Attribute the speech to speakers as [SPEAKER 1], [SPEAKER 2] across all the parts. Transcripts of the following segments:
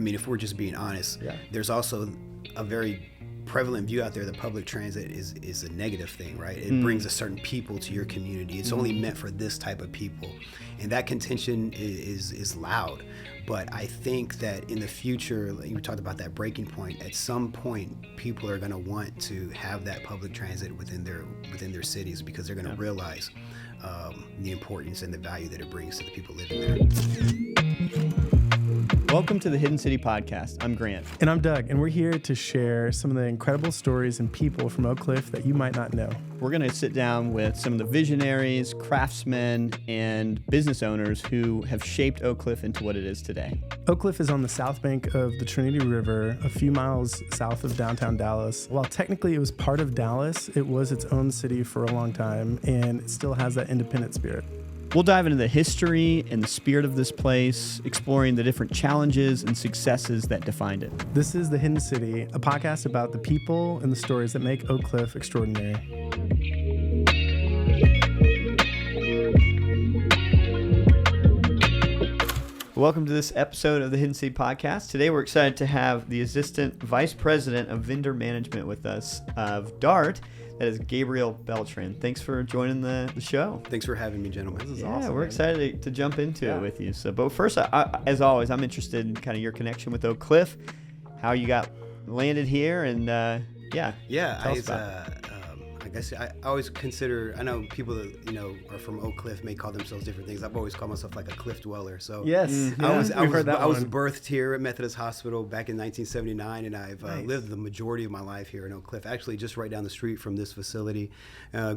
[SPEAKER 1] mean, if we're just being honest, there's also a very prevalent view out there that public transit is a negative thing, right? It brings a certain people to your community. It's only meant for this type of people, and that contention is loud. But I think that in the future, like you talked about that breaking point, at some point people are going to want to have that public transit within their cities, because they're going to realize the importance and the value that it brings to the people living there.
[SPEAKER 2] Welcome to the Hidden City Podcast. I'm Grant.
[SPEAKER 3] And I'm Doug, and we're here to share some of the incredible stories and people from Oak Cliff that you might not know.
[SPEAKER 2] We're going to sit down with some of the visionaries, craftsmen, and business owners who have shaped Oak Cliff into what it is today.
[SPEAKER 3] Oak Cliff is on the south bank of the Trinity River, a few miles south of downtown Dallas. While technically it was part of Dallas, it was its own city for a long time, and it still has that independent spirit.
[SPEAKER 2] We'll dive into the history and the spirit of this place, exploring the different challenges and successes that defined it.
[SPEAKER 3] This is The Hidden City, a podcast about the people and the stories that make Oak Cliff extraordinary.
[SPEAKER 2] Welcome to this episode of the Hidden City Podcast. Today we're excited to have the Assistant Vice President of Vendor Management with us of DART. That is Gabriel Beltran. Thanks for joining the show.
[SPEAKER 1] Thanks for having me, gentlemen.
[SPEAKER 3] This is awesome.
[SPEAKER 2] We're excited to jump into it with you. So, but first, as always, I'm interested in kind of your connection with Oak Cliff, how you got landed here, and tell us about it.
[SPEAKER 1] I guess I always consider, I know people that, are from Oak Cliff may call themselves different things. I've always called myself like a cliff dweller. So
[SPEAKER 3] yes,
[SPEAKER 1] I was birthed here at Methodist Hospital back in 1979, and I've lived the majority of my life here in Oak Cliff, actually just right down the street from this facility.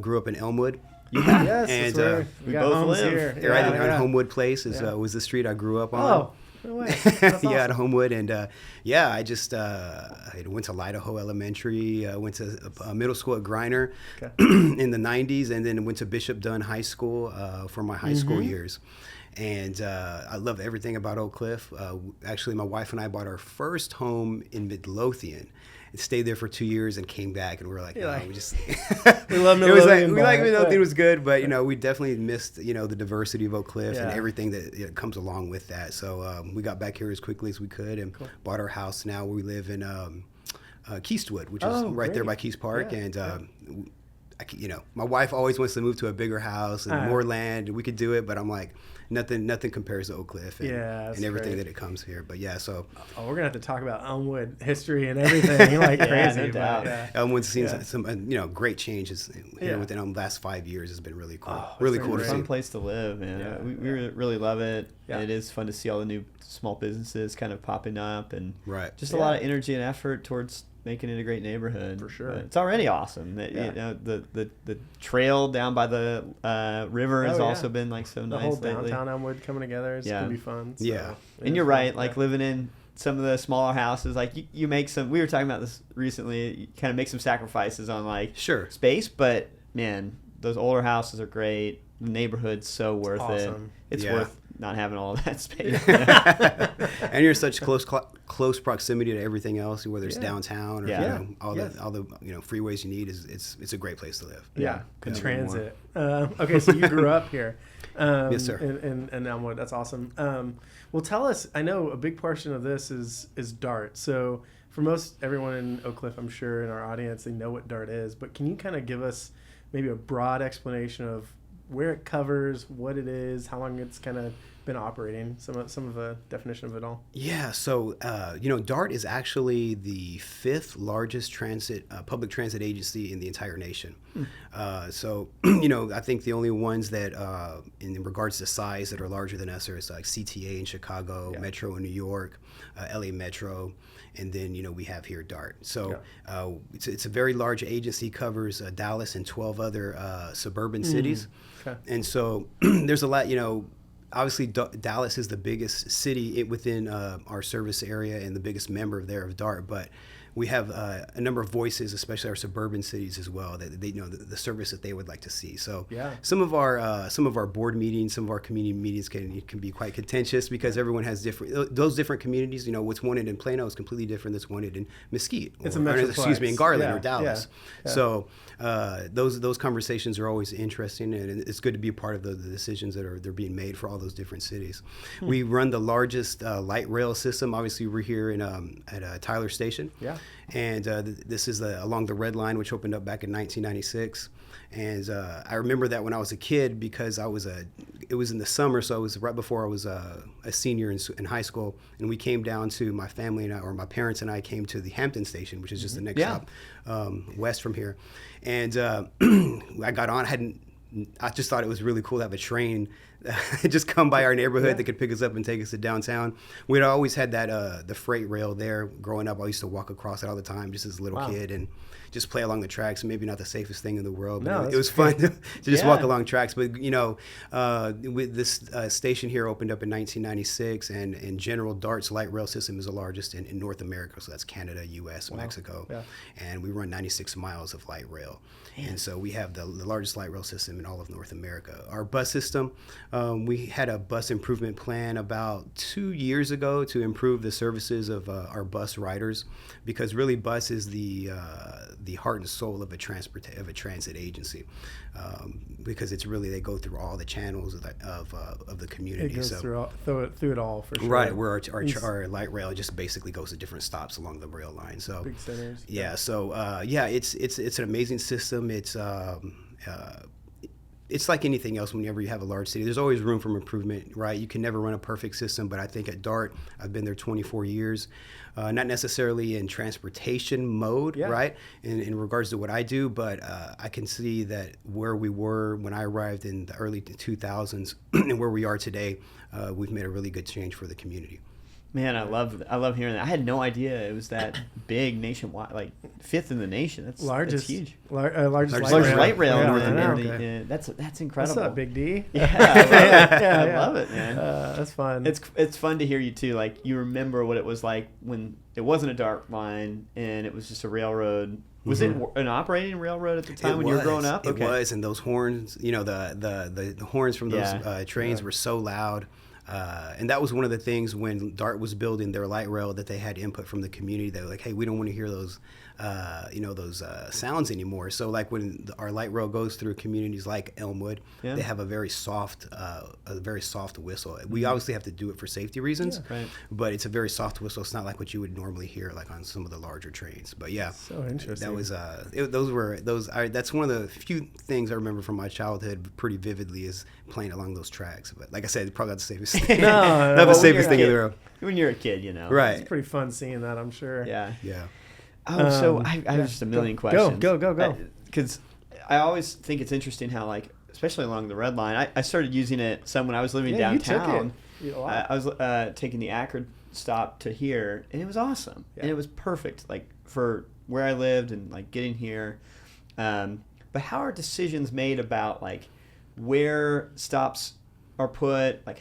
[SPEAKER 1] Grew up in Elmwood.
[SPEAKER 3] Yes,
[SPEAKER 1] and
[SPEAKER 3] that's where we both live
[SPEAKER 1] here. Right, Homewood Place was the street I grew up on.
[SPEAKER 3] Oh. No way. That's awesome.
[SPEAKER 1] At Homewood, and I just I went to Idaho Elementary, went to middle school at Griner in the 90s, and then went to Bishop Dunn High School for my high school years. And I love everything about Oak Cliff. Actually, my wife and I bought our first home in Midlothian. Stayed there for 2 years and came back, and we were like, we just
[SPEAKER 3] we love Midlothian.
[SPEAKER 1] Midlothian was good, but we definitely missed the diversity of Oak Cliff and everything that comes along with that. So we got back here as quickly as we could and bought our house. Now we live in Keystwood, which is right there by Keys Park, and my wife always wants to move to a bigger house and more land. We could do it, but I'm like, nothing compares to Oak Cliff and everything that it comes here. But so
[SPEAKER 3] we're gonna have to talk about Elmwood history and everything crazy.
[SPEAKER 2] No doubt.
[SPEAKER 1] Elmwood's seen some great changes here within the last 5 years. Has been really cool. Really cool to see.
[SPEAKER 2] Fun place to live, man. We really love it. Yeah. It is fun to see all the new small businesses kind of popping up, and just a lot of energy and effort towards making it a great neighborhood. For sure. But it's already awesome. The trail down by the river has also been so nice lately.
[SPEAKER 3] The whole downtown Elmwood coming together is going to be fun. So
[SPEAKER 2] and you're right. Living in some of the smaller houses, you make some, we were talking about this recently, you kind of make some sacrifices on space, but man, those older houses are great. The neighborhood's so worth it. It's worth not having all of that space.
[SPEAKER 1] And you're in such close proximity to everything else, whether it's downtown or all the freeways you need. It's a great place to live.
[SPEAKER 3] Good transit. Okay, so you grew up here.
[SPEAKER 1] Yes, sir.
[SPEAKER 3] In Elmwood. That's awesome. Well, tell us. I know a big portion of this is DART. So for most everyone in Oak Cliff, I'm sure in our audience, they know what DART is. But can you kind of give us maybe a broad explanation of where it covers, what it is, how long it's kind of been operating, some of the definition of it all? Yeah,
[SPEAKER 1] so DART is actually the 5th largest public transit agency in the entire nation. So I think the only ones that in regards to size that are larger than us are like CTA in Chicago, Metro in New York, LA Metro, and then we have here DART. So it's a very large agency, covers Dallas and 12 other suburban cities. Okay. And so there's a lot, obviously Dallas is the biggest city within our service area and the biggest member there of DART, but we have a number of voices, especially our suburban cities as well, that they know the service that they would like to see. So some of our board meetings, some of our community meetings can be quite contentious because everyone has those different communities. What's wanted in Plano is completely different than what's wanted in Mesquite, in Garland or Dallas. So those conversations are always interesting, and it's good to be a part of the decisions that they're being made for all those different cities. We run the largest light rail system. Obviously, we're here at Tyler Station. Yeah. And this is along the Red Line, which opened up back in 1996. And I remember that when I was a kid because it was in the summer, so it was right before I was a senior in high school. And we came down to my family my parents and I came to the Hampton Station, which is just the next stop west from here. And I got on. I just thought it was really cool to have a train just come by our neighborhood that could pick us up and take us to downtown. We'd always had that the freight rail there growing up. I used to walk across it all the time just as a little kid and just play along the tracks. Maybe not the safest thing in the world, but it was fun to just walk along tracks. But with this station here opened up in 1996, and in general, DART's light rail system is the largest in North America. So that's Canada, U.S., Mexico, and we run 96 miles of light rail. And so we have the largest light rail system in all of North America. Our bus system, we had a bus improvement plan about 2 years ago to improve the services of our bus riders, because really bus is the heart and soul of a transit agency, because it's really, they go through all the channels of the community.
[SPEAKER 3] It goes through it all for sure.
[SPEAKER 1] Right, where our light rail just basically goes to different stops along the rail line. So
[SPEAKER 3] big centers.
[SPEAKER 1] It's an amazing system. It's like anything else. Whenever you have a large city, there's always room for improvement, right? You can never run a perfect system, but I think at DART, I've been there 24 years, not necessarily in transportation mode, right, in regards to what I do, but I can see that where we were when I arrived in the early 2000s and where we are today, we've made a really good change for the community.
[SPEAKER 2] Man, I love hearing that. I had no idea it was that big nationwide, like fifth in the nation. That's huge.
[SPEAKER 3] Largest
[SPEAKER 2] light rail in North America. That's incredible.
[SPEAKER 3] What's up, Big D?
[SPEAKER 2] I love it, man.
[SPEAKER 3] That's fun.
[SPEAKER 2] It's fun to hear you too. Like, you remember what it was like when it wasn't a DART line and it was just a railroad. Was it an operating railroad at the time when you were growing up?
[SPEAKER 1] It was, and those horns, the horns from those trains were so loud. And that was one of the things when DART was building their light rail, that they had input from the community. They were like, hey, we don't want to hear those sounds anymore. So like when our light rail goes through communities like Elmwood, they have a very soft whistle. We obviously have to do it for safety reasons, but it's a very soft whistle. It's not like what you would normally hear like on some of the larger trains. But
[SPEAKER 3] so interesting.
[SPEAKER 1] That was that's one of the few things I remember from my childhood pretty vividly, is playing along those tracks. But like I said, it's probably not the safest thing. Not the safest thing in the world.
[SPEAKER 2] When you're a kid,
[SPEAKER 1] right?
[SPEAKER 3] It's pretty fun seeing that, I'm sure.
[SPEAKER 1] Yeah.
[SPEAKER 2] Oh, so I have just a million questions.
[SPEAKER 3] Go.
[SPEAKER 2] Because I always think it's interesting how, like, especially along the Red Line, I started using it some when I was living downtown.
[SPEAKER 3] You took it.
[SPEAKER 2] I was taking the Akron stop to here, and it was awesome. And it was perfect, like, for where I lived and, like, getting here. But how are decisions made about, like, where stops are put? Like,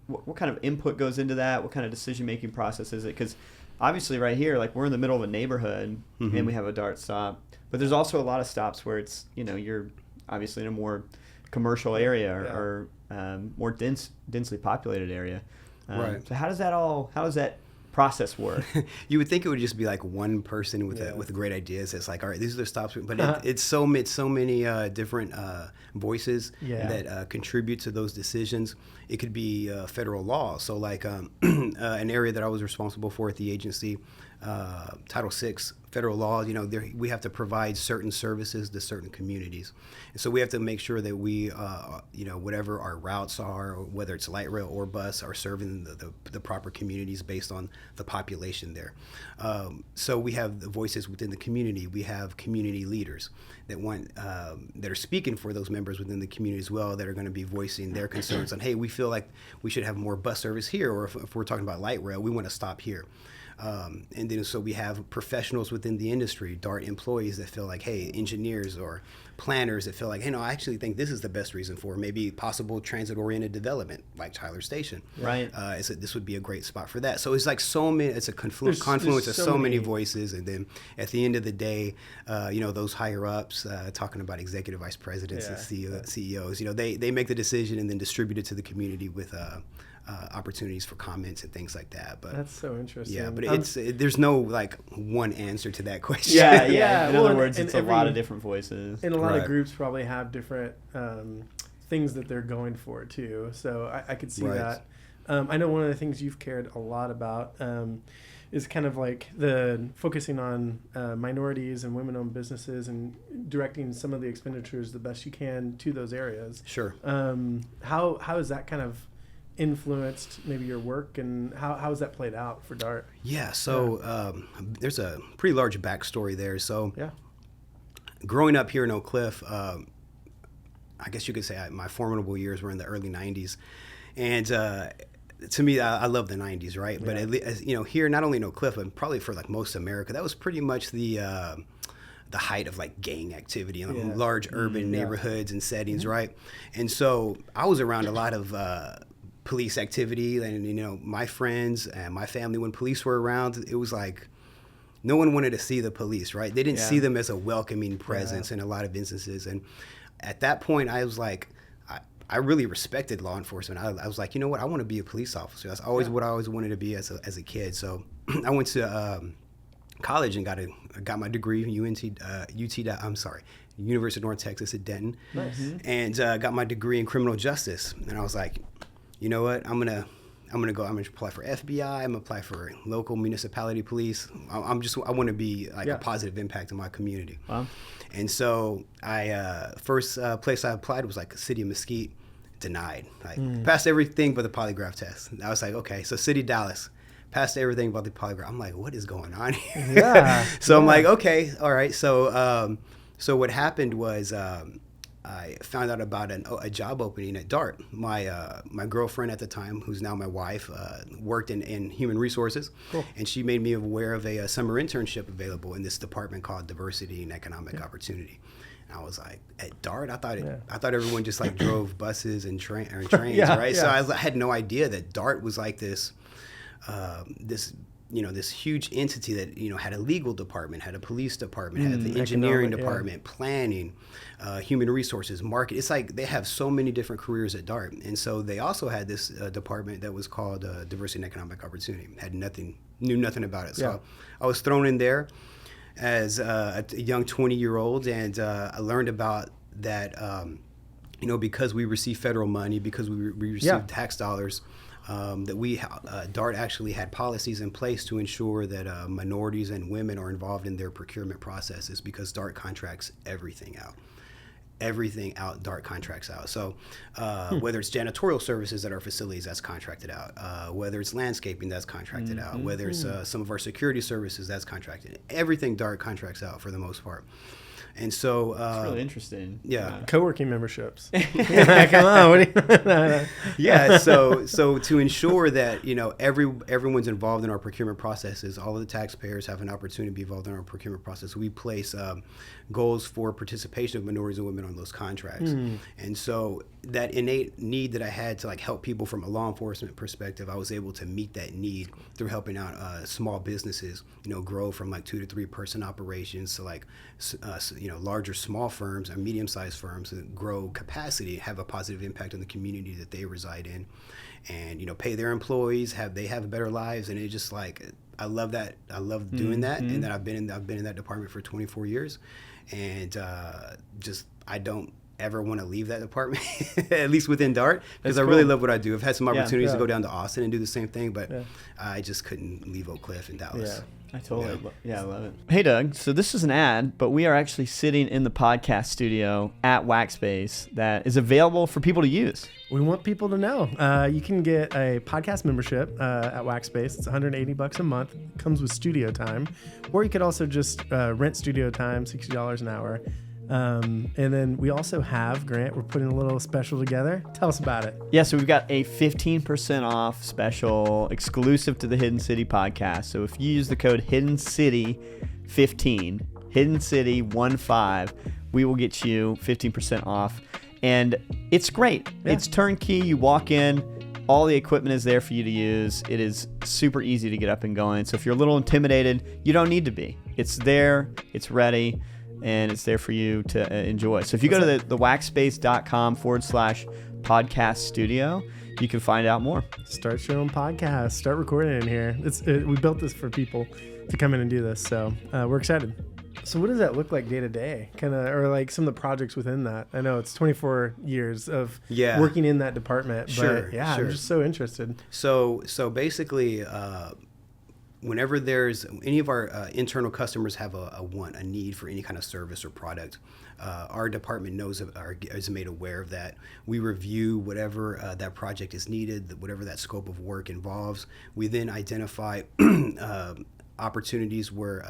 [SPEAKER 2] what kind of input goes into that? What kind of decision-making process is it? Because obviously right here, like, we're in the middle of a neighborhood and we have a DART stop, but there's also a lot of stops where it's, you're obviously in a more commercial area or more densely populated area.
[SPEAKER 1] Right.
[SPEAKER 2] So how does that process work?
[SPEAKER 1] You would think it would just be like one person with great ideas. It's like, all right, these are the stops, but it's so many different voices that contribute to those decisions. It could be federal law. So like an area that I was responsible for at the agency, Title VI federal law, we have to provide certain services to certain communities. And so we have to make sure that we, whatever our routes are, or whether it's light rail or bus, are serving the proper communities based on the population there. So we have the voices within the community. We have community leaders that that are speaking for those members within the community as well, that are going to be voicing their concerns on, hey, we feel like we should have more bus service here, or if we're talking about light rail, we want to stop here. And then so we have professionals within the industry, DART employees that feel like, hey, engineers or planners that feel like, hey, no, I actually think this is the best reason for maybe possible transit-oriented development, like Tyler Station.
[SPEAKER 2] Right.
[SPEAKER 1] This would be a great spot for that. So it's like so many, it's a confluence of so many voices. And then at the end of the day, those higher ups, talking about executive vice presidents and CEOs, they make the decision and then distribute it to the community with opportunities for comments and things like that. But
[SPEAKER 3] that's so interesting.
[SPEAKER 1] Yeah, but there's no like one answer to that question.
[SPEAKER 2] Yeah. In other words, it's a lot of different voices.
[SPEAKER 3] And a lot of groups probably have different things that they're going for too. So I could see that. I know one of the things you've cared a lot about is kind of like the focusing on minorities and women-owned businesses and directing some of the expenditures the best you can to those areas.
[SPEAKER 1] Sure.
[SPEAKER 3] How has that kind of influenced maybe your work, and how has that played out for DART?
[SPEAKER 1] There's a pretty large backstory there. So growing up here in Oak Cliff, I guess you could say my formidable years were in the early 90s. And to me, I love the 90s, right? But at least, here, not only in Oak Cliff, but probably for like most of America, that was pretty much the height of like gang activity in large urban neighborhoods and settings, right? And so I was around a lot of police activity, and my friends and my family, when police were around, it was like no one wanted to see the police, right? They didn't see them as a welcoming presence in a lot of instances. And at that point, I was like, I really respected law enforcement. I was like, you know what? I want to be a police officer. That's always what I always wanted to be as a kid. So I went to college and got my degree from University of North Texas at Denton.
[SPEAKER 3] Nice.
[SPEAKER 1] And got my degree in criminal justice. And I was like, you know what? I'm gonna apply for FBI. I'm gonna apply for local municipality police. I want to be like a positive impact in my community.
[SPEAKER 2] Wow.
[SPEAKER 1] And so first place I applied was like the city of Mesquite. Denied. Passed everything but the polygraph test. And I was like, okay, so city of Dallas. Passed everything but the polygraph. I'm like, what is going on here?
[SPEAKER 3] Yeah.
[SPEAKER 1] So I'm like, okay, all right. So what happened was I found out about a job opening at DART. My girlfriend at the time, who's now my wife, worked in human resources. Cool. And she made me aware of a summer internship available in this department called Diversity and Economic Opportunity. And I was like, at DART? I thought everyone just like drove buses and trains, right? Yeah. So I had no idea that DART was like this huge entity that, had a legal department, had a police department, had the engineering department, planning, human resources, market. It's like they have so many different careers at DART. And so they also had this department that was called Diversity and Economic Opportunity. Knew nothing about it. So I was thrown in there as a young 20-year-old, and I learned about that, because we receive federal money, because we receive tax dollars, that DART actually had policies in place to ensure that minorities and women are involved in their procurement processes, because DART contracts everything out. DART contracts out. So whether it's janitorial services at our facilities, that's contracted out. Whether it's landscaping, that's contracted out. Whether it's some of our security services, that's contracted. Everything DART contracts out for the most part. And so
[SPEAKER 2] it's really interesting.
[SPEAKER 1] Yeah.
[SPEAKER 3] Co-working memberships. Come on. What
[SPEAKER 1] yeah. So to ensure that, everyone's involved in our procurement processes, all of the taxpayers have an opportunity to be involved in our procurement process. We place goals for participation of minorities and women on those contracts. And so that innate need that I had to help people from a law enforcement perspective, I was able to meet that need through helping out small businesses, grow from 2 to 3 person operations to larger small firms and medium-sized firms that grow capacity, have a positive impact on the community that they reside in, and pay their employees, they have better lives. And it's just I love that. I love doing that, and that I've been in that department for 24 years, and I don't ever want to leave that department, at least within DART, because I really love what I do. I've had some opportunities to go down to Austin and do the same thing, but I just couldn't leave Oak Cliff and Dallas.
[SPEAKER 2] Yeah. I totally I love it. Hey, Doug, so this is an ad, but we are actually sitting in the podcast studio at Waxbase that is available for people to use.
[SPEAKER 3] We want people to know. You can get a podcast membership at Waxbase. It's $180 a month. It comes with studio time. Or you could also just rent studio time, $60 an hour. And then we also have, Grant, we're putting a little special together. Tell us about it.
[SPEAKER 2] Yeah, so we've got a 15% off special exclusive to the Hidden City podcast. So if you use the code Hidden City 15, Hidden City 15, we will get you 15% off. And it's great. Yeah. It's turnkey. You walk in, all the equipment is there for you to use. It is super easy to get up and going. So if you're a little intimidated, you don't need to be. It's there, it's ready, and it's there for you to enjoy. So if you go to the waxspace.com/podcast studio, you can find out more.
[SPEAKER 3] Start your own podcast. Start recording in here. We built this for people to come in and do this. So we're excited. So what does that look like day to day, kind of, or like some of the projects within that? I know it's 24 years of working in that department, but I'm just so interested.
[SPEAKER 1] So basically, whenever there's any of our internal customers have a need for any kind of service or product, our department knows is made aware of that. We review whatever that project is needed, whatever that scope of work involves. We then identify opportunities where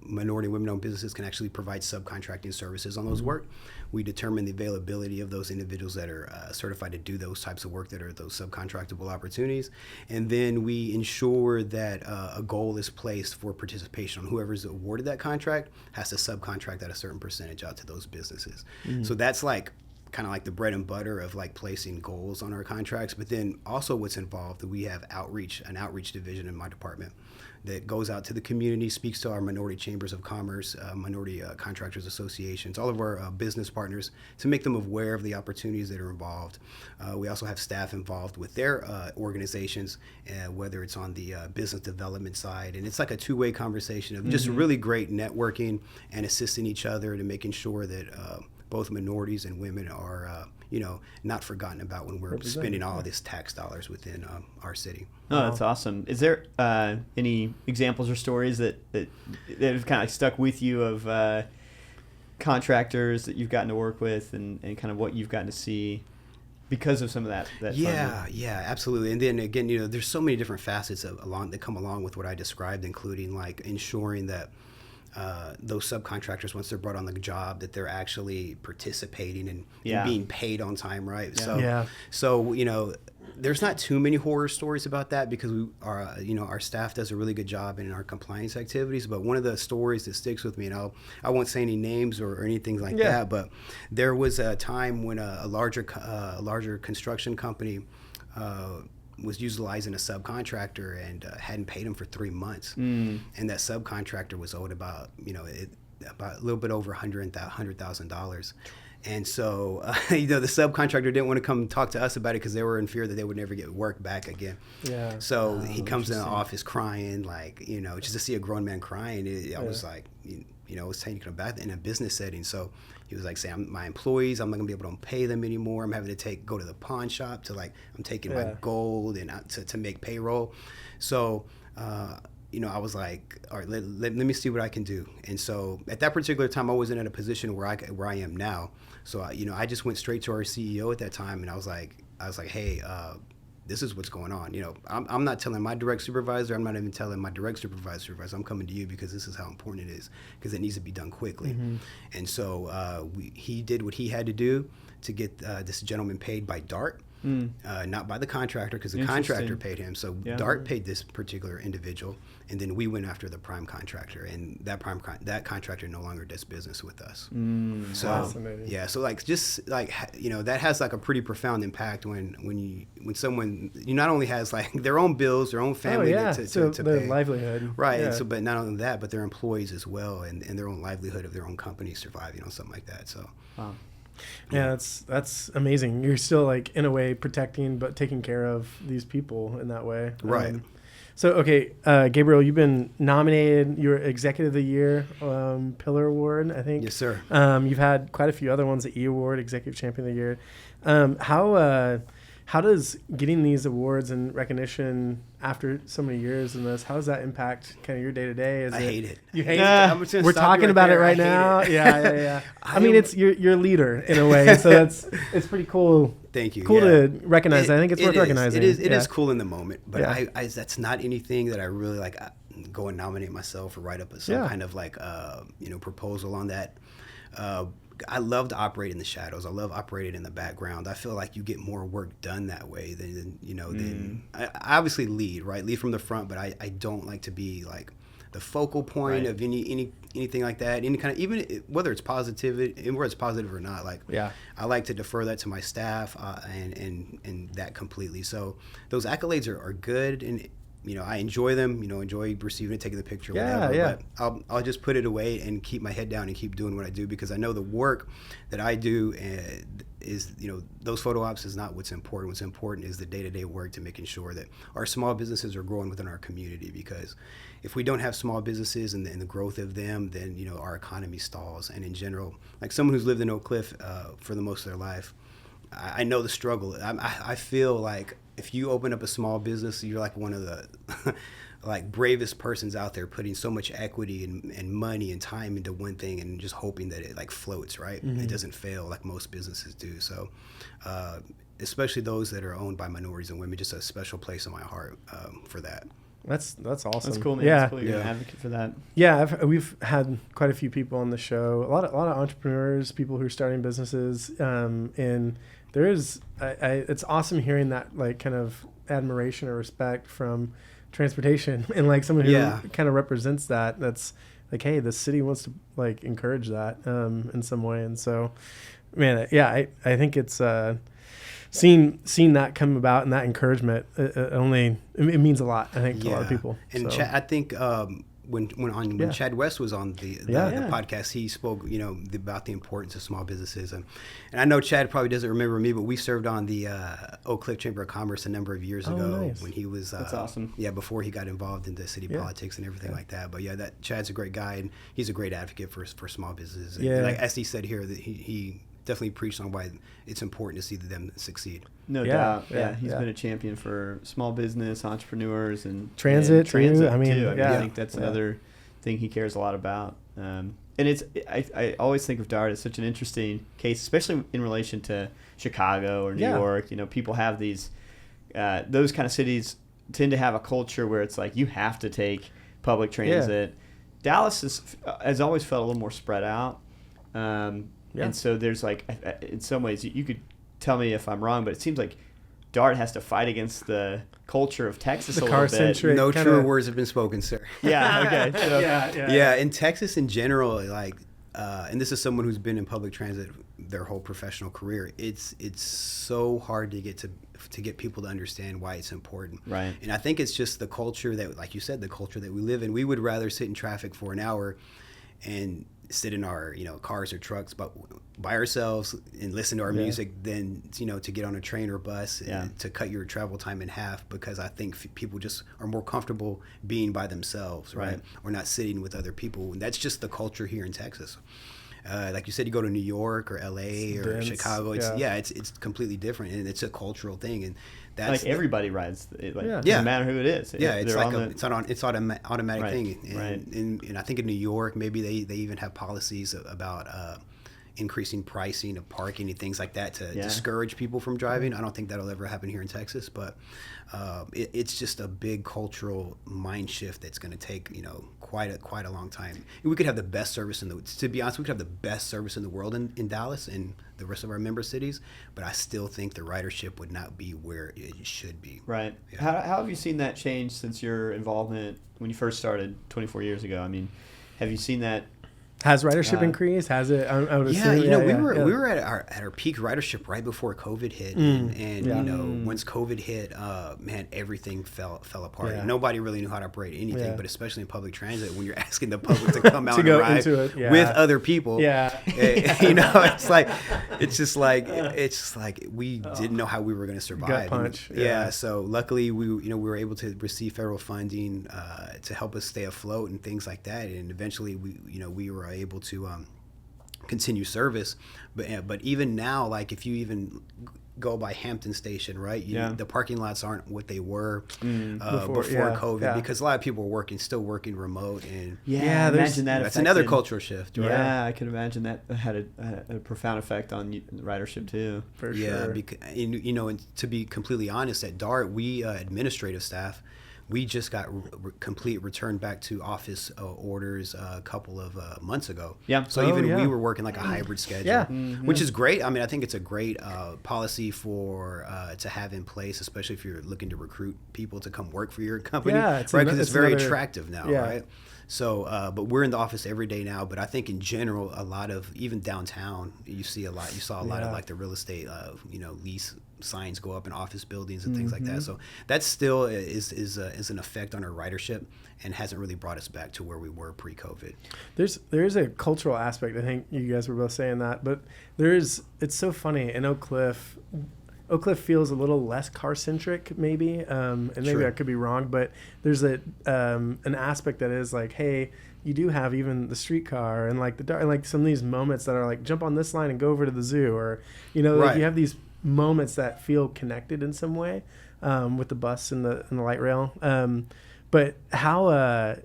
[SPEAKER 1] minority and women-owned businesses can actually provide subcontracting services on those work. We determine the availability of those individuals that are certified to do those types of work that are those subcontractable opportunities. And then we ensure that a goal is placed for participation on whoever's awarded that contract has to subcontract at a certain percentage out to those businesses. So that's like kind of like the bread and butter of like placing goals on our contracts. But then also what's involved, we have an outreach division in my department that goes out to the community, speaks to our minority chambers of commerce, minority contractors associations, all of our business partners, to make them aware of the opportunities that are involved. We also have staff involved with their organizations, whether it's on the business development side. And it's like a two-way conversation of just really great networking and assisting each other to making sure that both minorities and women are not forgotten about when we're spending all this tax dollars within our city.
[SPEAKER 2] Oh, that's awesome. Is there any examples or stories that have kind of stuck with you of contractors that you've gotten to work with and kind of what you've gotten to see because of some of that funding?
[SPEAKER 1] Yeah, absolutely. And then again, there's so many different facets that come along with what I described, including like ensuring that those subcontractors, once they're brought on the job, that they're actually participating and being paid on time, right?
[SPEAKER 2] Yeah.
[SPEAKER 1] So there's not too many horror stories about that because our staff does a really good job in our compliance activities. But one of the stories that sticks with me, and I won't say any names or anything like that, but there was a time when a larger construction company was utilizing a subcontractor and hadn't paid him for 3 months, and that subcontractor was owed about a little bit over $100,000. And so, the subcontractor didn't want to come talk to us about it because they were in fear that they would never get work back again. Yeah. So he comes in the office crying, just to see a grown man crying. I was like, it's taken aback in a business setting. So he was like saying, my employees, I'm not gonna be able to pay them anymore. I'm having to go to the pawn shop to I'm taking my gold and to make payroll. So, I was like, all right, let me see what I can do. And so at that particular time, I wasn't in a position where I am now. So, I just went straight to our CEO at that time, and I was like, hey, this is what's going on. I'm not telling my direct supervisor. I'm not even telling my direct supervisor. I'm coming to you because this is how important it is, because it needs to be done quickly. And so he did what he had to do to get this gentleman paid by DART. Not by the contractor, because the contractor paid him. So DART paid this particular individual, and then we went after the prime contractor, and that contractor no longer does business with us. So
[SPEAKER 3] fascinating.
[SPEAKER 1] So that has like a pretty profound impact when someone not only has like their own bills, their own family to
[SPEAKER 3] their
[SPEAKER 1] pay,
[SPEAKER 3] livelihood,
[SPEAKER 1] right? And so, but not only that, but their employees as well, and their own livelihood of their own company surviving on something like that. So.
[SPEAKER 2] Wow.
[SPEAKER 3] Yeah, that's amazing. You're still like in a way protecting but taking care of these people in that way.
[SPEAKER 1] Right.
[SPEAKER 3] So, okay, Gabriel, you've been nominated. You're Executive of the Year, Pillar Award, I think.
[SPEAKER 1] Yes, sir.
[SPEAKER 3] You've had quite a few other ones, the E Award, Executive Champion of the Year. How does getting these awards and recognition after so many years in this, how does that impact kind of your day-to-day?
[SPEAKER 1] I hate it.
[SPEAKER 3] You hate it? We're talking about it right now. Yeah. I mean, it's you're a leader in a way, so it's pretty cool.
[SPEAKER 1] Thank you.
[SPEAKER 3] Cool to recognize. I think it's worth recognizing.
[SPEAKER 1] It is cool in the moment, but I that's not anything that I really like go and nominate myself or write up some kind of like proposal on that. I love to operate in the shadows. I love operating in the background. I feel like you get more work done that way than than I obviously lead from the front, but I don't like to be like the focal point of anything like that. Any kind of, even whether it's positive or not. Like I like to defer that to my staff and that completely. So those accolades are good, and I enjoy them, enjoy receiving it, taking the picture, whatever. But I'll just put it away and keep my head down and keep doing what I do, because I know the work that I do is, those photo ops is not what's important. What's important is the day-to-day work to making sure that our small businesses are growing within our community, because if we don't have small businesses and the growth of them, then, our economy stalls. And in general, like someone who's lived in Oak Cliff for the most of their life, I know the struggle. I feel like if you open up a small business, you're like one of the like bravest persons out there, putting so much equity and money and time into one thing and just hoping that it like floats, right? It doesn't fail like most businesses do. So especially those that are owned by minorities and women, just a special place in my heart for that.
[SPEAKER 3] That's awesome.
[SPEAKER 2] That's cool, man.
[SPEAKER 3] Yeah,
[SPEAKER 2] that's cool. You're an advocate for that.
[SPEAKER 3] Yeah, we've had quite a few people on the show. A lot of entrepreneurs, people who are starting businesses, and there is. It's awesome hearing that like kind of admiration or respect from transportation and like someone who kind of represents that. That's like, hey, the city wants to like encourage that in some way, and so, man, I think it's. Seeing that come about and that encouragement, it means a lot, I think, to a lot of people.
[SPEAKER 1] And
[SPEAKER 3] so.
[SPEAKER 1] Chad, I think when Chad West was on the podcast, he spoke about the importance of small businesses, and I know Chad probably doesn't remember me, but we served on the Oak Cliff Chamber of Commerce a number of years ago when he was
[SPEAKER 2] that's awesome.
[SPEAKER 1] Before he got involved into city politics and everything like that. But that Chad's a great guy, and he's a great advocate for small businesses. And like as he said here, that he definitely preached on why it's important to see them succeed.
[SPEAKER 2] No doubt. He's been a champion for small business, entrepreneurs, and
[SPEAKER 3] transit
[SPEAKER 2] too.
[SPEAKER 3] I mean,
[SPEAKER 2] I think that's another thing he cares a lot about. And I always think of Dart as such an interesting case, especially in relation to Chicago or New York. People have these, those kind of cities tend to have a culture where it's like you have to take public transit. Dallas has always felt a little more spread out. And so there's like, in some ways, you could tell me if I'm wrong, but it seems like Dart has to fight against the culture of Texas a little bit.
[SPEAKER 1] No truer words have been spoken, sir.
[SPEAKER 2] Yeah, okay. So,
[SPEAKER 1] yeah, in Texas in general, like, and this is someone who's been in public transit their whole professional career. It's so hard to get people to understand why it's important.
[SPEAKER 2] Right.
[SPEAKER 1] And I think it's just the culture that, like you said, the culture that we live in. We would rather sit in traffic for an hour and sit in our cars or trucks but by ourselves and listen to our music than to get on a train or bus and to cut your travel time in half, because I think people just are more comfortable being by themselves, right? Or not sitting with other people, and that's just the culture here in Texas. Like you said, you go to New York or LA or Chicago, it's completely different, and it's a cultural thing, and that's
[SPEAKER 2] like everybody rides it, no matter who it is.
[SPEAKER 1] It's like it's automatic thing, and I think in New York maybe they even have policies about increasing pricing of parking and things like that to discourage people from driving. I don't think that'll ever happen here in Texas, but it's just a big cultural mind shift that's going to take quite a long time. And we could have the best service to be honest, we could have the best service in the world in Dallas and the rest of our member cities, but I still think the ridership would not be where it should be.
[SPEAKER 2] Right. Yeah. How have you seen that change since your involvement when you first started 24 years ago? I mean, have you seen that?
[SPEAKER 3] Has ridership increased? Has it? I would assume.
[SPEAKER 1] We were at our peak ridership right before COVID hit, and once COVID hit, man, everything fell apart.
[SPEAKER 3] Yeah.
[SPEAKER 1] Nobody really knew how to operate anything, but especially in public transit, when you're asking the public to come out and ride with other people, it's like we didn't know how we were going to survive.
[SPEAKER 3] Gut punch.
[SPEAKER 1] So luckily we were able to receive federal funding to help us stay afloat and things like that, and eventually we were able to continue service, but even now, like if you even go by Hampton Station, right? The parking lots aren't what they were before COVID, because a lot of people were still working remote, and
[SPEAKER 2] imagine that.
[SPEAKER 1] That's another cultural shift. Right?
[SPEAKER 2] Yeah, I can imagine that had a profound effect on ridership too.
[SPEAKER 3] For sure.
[SPEAKER 1] And to be completely honest, at DART, we administrative staff, we just got complete return back to office orders a couple of months ago.
[SPEAKER 2] Yeah.
[SPEAKER 1] So we were working like a hybrid schedule, which is great. I mean, I think it's a great policy for to have in place, especially if you're looking to recruit people to come work for your company, right? Because it's very attractive now, right? So, but we're in the office every day now. But I think in general, a lot of, even downtown, you saw a lot of like the real estate, lease signs go up in office buildings and things like that. So that still is an effect on our ridership and hasn't really brought us back to where we were pre-COVID.
[SPEAKER 3] There's a cultural aspect. I think you guys were both saying that, but it's so funny in Oak Cliff. Oak Cliff feels a little less car-centric, maybe, and maybe I could be wrong, but there's an aspect that is like, hey, you do have even the streetcar and like and like some of these moments that are like, jump on this line and go over to the zoo, or like you have these moments that feel connected in some way with the bus and the light rail. But how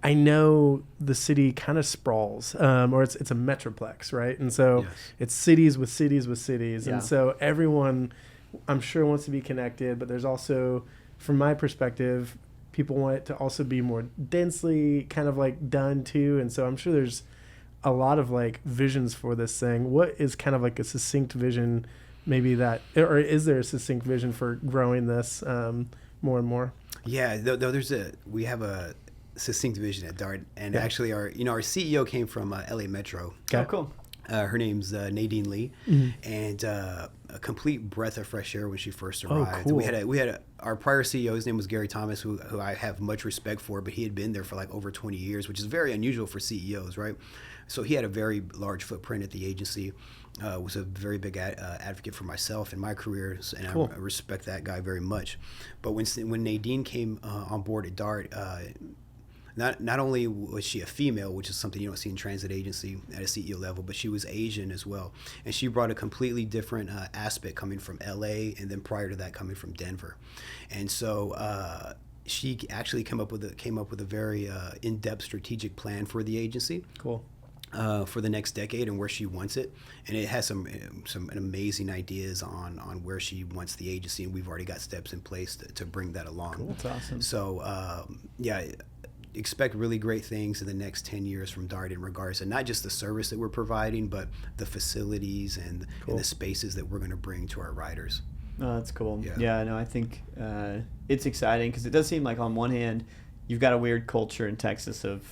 [SPEAKER 3] I know the city kind of sprawls, or it's a metroplex, right? And so it's cities with cities with cities. Yeah. And so everyone, I'm sure, wants to be connected, but there's also, from my perspective, people want it to also be more densely kind of like done too. And so I'm sure there's a lot of like visions for this thing. What is kind of like a succinct vision, maybe that, or is there a succinct vision for growing this more and more?
[SPEAKER 1] Yeah, we have a succinct vision at DART, and actually our CEO came from LA Metro.
[SPEAKER 2] Okay. Oh, cool.
[SPEAKER 1] Her name's Nadine Lee, and a complete breath of fresh air when she first arrived.
[SPEAKER 3] Cool.
[SPEAKER 1] We had our prior CEO. His name was Gary Thomas, who I have much respect for, but he had been there for like over 20 years, which is very unusual for CEOs, right? So he had a very large footprint at the agency. Was a very big advocate for myself and my career, and I respect that guy very much. But when Nadine came on board at DART, not only was she a female, which is something you don't see in transit agency at a CEO level, but she was Asian as well, and she brought a completely different aspect coming from LA, and then prior to that coming from Denver, and so she actually came up with a very in-depth strategic plan for the agency.
[SPEAKER 3] Cool.
[SPEAKER 1] For the next decade and where she wants it, and it has some amazing ideas on where she wants the agency, and we've already got steps in place to bring that along.
[SPEAKER 3] Cool. That's awesome.
[SPEAKER 1] So expect really great things in the next 10 years from DART in regards to not just the service that we're providing, but the facilities and the spaces that we're going to bring to our riders.
[SPEAKER 2] Oh, that's cool. Yeah, no, I think it's exciting because it does seem like on one hand you've got a weird culture in Texas of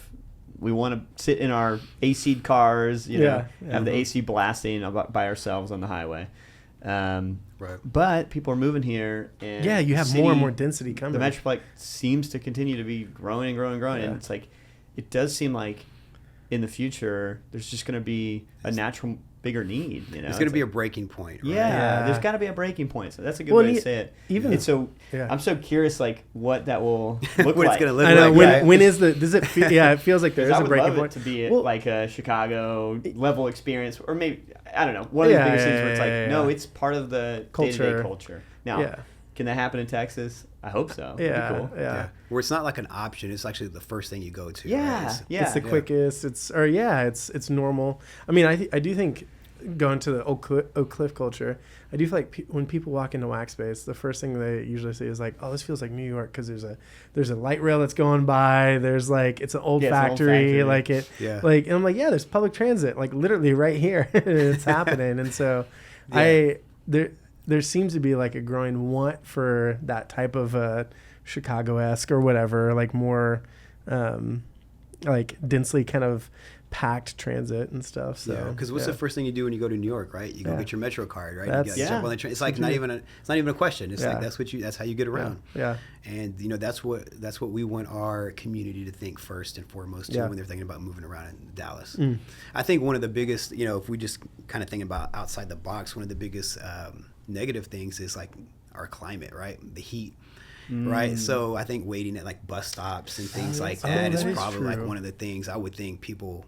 [SPEAKER 2] we want to sit in our AC'd cars, have the AC blasting by ourselves on the highway.
[SPEAKER 1] Right.
[SPEAKER 2] But people are moving here, and
[SPEAKER 3] you have more and more density coming.
[SPEAKER 2] The Metroplex seems to continue to be growing and growing and growing, and it's like it does seem like in the future there's just going to be a natural bigger need.
[SPEAKER 1] It's going to be a breaking point. Right?
[SPEAKER 2] Yeah, there's got to be a breaking point. So that's a good way to say it. I'm so curious, like what that will look
[SPEAKER 1] what
[SPEAKER 2] like.
[SPEAKER 1] It's going to look like.
[SPEAKER 3] When is the? Does it? It feels like there is a breaking point.
[SPEAKER 2] To be like a Chicago level experience, or maybe I don't know. One of the biggest things where it's like, no, it's part of the day-to-day culture. Now, can that happen in Texas? I hope so.
[SPEAKER 3] Yeah,
[SPEAKER 2] cool.
[SPEAKER 3] Yeah.
[SPEAKER 1] Where it's not like an option; it's actually the first thing you go to.
[SPEAKER 2] Yeah,
[SPEAKER 1] right?
[SPEAKER 3] It's the quickest. It's normal. I mean, I do think going to the Oak Cliff culture, I do feel like when people walk into Wax Space, the first thing they usually say is like, "Oh, this feels like New York," because there's a light rail that's going by. There's like it's an old factory, like it, like, and I'm like, there's public transit, like literally right here, it's happening, and so there seems to be like a growing want for that type of Chicago-esque or whatever, like more like densely kind of packed transit and stuff. So
[SPEAKER 1] because what's the first thing you do when you go to New York, right? You go get your Metro card, right?
[SPEAKER 3] That's,
[SPEAKER 1] you got jump on the train. It's like not even a question. It's like that's how you get around.
[SPEAKER 3] Yeah.
[SPEAKER 1] And that's what we want our community to think first and foremost too when they're thinking about moving around in Dallas. I think one of the biggest, if we just kind of think about outside the box, one of the biggest negative things is like our climate, right? The heat. Right, so I think waiting at like bus stops and things like that is probably like one of the things I would think people